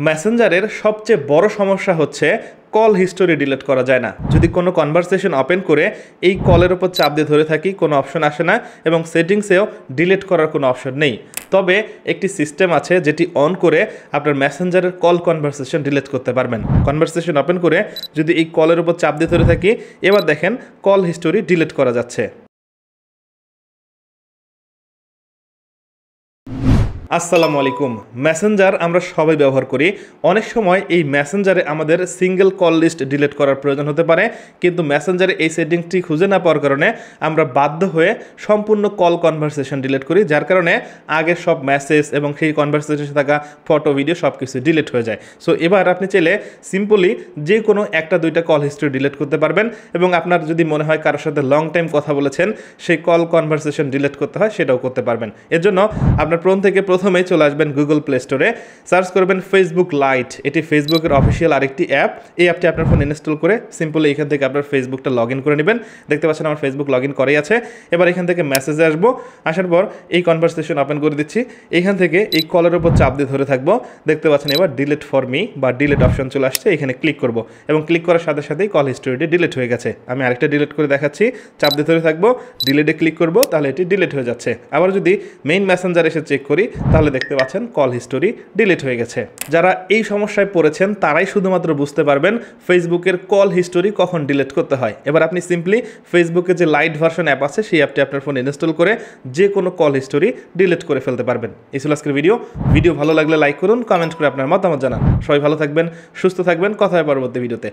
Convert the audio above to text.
মেসেঞ্জারের সবচেয়ে বড় সমস্যা হচ্ছে কল হিস্টোরি ডিলিট করা যায় না। যদি কোনো কনভারসেশন ওপেন করে এই কলের উপর চাপ দিয়ে ধরে থাকি, কোনো অপশন আসে না এবং সেটিংসেও ডিলিট করার কোনো অপশন নেই। তবে একটি সিস্টেম আছে যেটি অন করে আপনার মেসেঞ্জারের কল কনভারসেশন ডিলিট করতে পারবেন। কনভারসেশন ওপেন করে যদি এই কলের উপর চাপ দিয়ে ধরে থাকি, এবার দেখেন কল হিস্টোরি ডিলিট করা যাচ্ছে। আসসালামু আলাইকুম। মেসেঞ্জার আমরা সবাই ব্যবহার করি। অনেক সময় এই মেসেঞ্জারে আমাদের সিঙ্গেল কল লিস্ট ডিলিট করার প্রয়োজন হতে পারে, কিন্তু মেসেঞ্জারে এই সেটিংসটি খুঁজে না পাওয়ার কারণে আমরা বাধ্য হয়ে সম্পূর্ণ কল কনভারসেশন ডিলিট করি, যার কারণে আগের সব মেসেজ এবং সেই কনভারসেশনে থাকা ফটো ভিডিও সব কিছু ডিলিট হয়ে যায়। সো এবার আপনি চাইলে সিম্পলি যে কোনো একটা দুইটা কল হিস্ট্রি ডিলিট করতে পারবেন এবং আপনার যদি মনে হয় কারোর সাথে লং টাইম কথা বলেছেন, সেই কল কনভারসেশন ডিলিট করতে হয়, সেটাও করতে পারবেন। এর জন্য আপনার প্রথমেই চলে আসবেন গুগল প্লে স্টোরে, সার্চ করবেন ফেসবুক লাইট। এটি ফেসবুকের অফিসিয়াল আরেকটি অ্যাপ। এই অ্যাপটি আপনার ফোন ইনস্টল করে সিম্পলি এখান থেকে আপনার ফেসবুকটা লগ ইন করে নেবেন। দেখতে পাচ্ছেন আমার ফেসবুক লগ ইন করেই আছে। এবার এখান থেকে মেসেজে আসবো, আসার পর এই কনভারসেশন ওপেন করে দিচ্ছি। এখান থেকে এই কলের উপর চাপ দিয়ে ধরে থাকবো। দেখতে পাচ্ছেন এবার ডিলিট ফর মি বা ডিলিট অপশন চলে আসছে, এখানে ক্লিক করব এবং ক্লিক করার সাথে সাথেই কল হিস্টোরিটি ডিলিট হয়ে গেছে। আমি আরেকটা ডিলিট করে দেখাচ্ছি, চাপ দিয়ে ধরে থাকবো, ডিলিটে ক্লিক করব, তাহলে এটি ডিলিট হয়ে যাচ্ছে। আবার যদি মেইন মেসেঞ্জার এসে চেক করি, তাহলে দেখতে পাচ্ছেন কল হিস্টোরি ডিলিট হয়ে গেছে। যারা এই সমস্যায় পড়েছেন তারাই শুধুমাত্র বুঝতে পারবেন ফেসবুকের কল হিস্টোরি কখন ডিলিট করতে হয়। এবার আপনি সিম্পলি ফেসবুকের যে লাইট ভার্সন অ্যাপ আছে সেই অ্যাপটি আপনার ফোনে ইনস্টল করে যে কোনো কল হিস্টোরি ডিলিট করে ফেলতে পারবেন। এই ছিল আজকের ভিডিও ভালো লাগলে লাইক করুন, কমেন্ট করে আপনার মতামত জানান। সবাই ভালো থাকবেন, সুস্থ থাকবেন, কথা হয় পরবর্তী ভিডিওতে।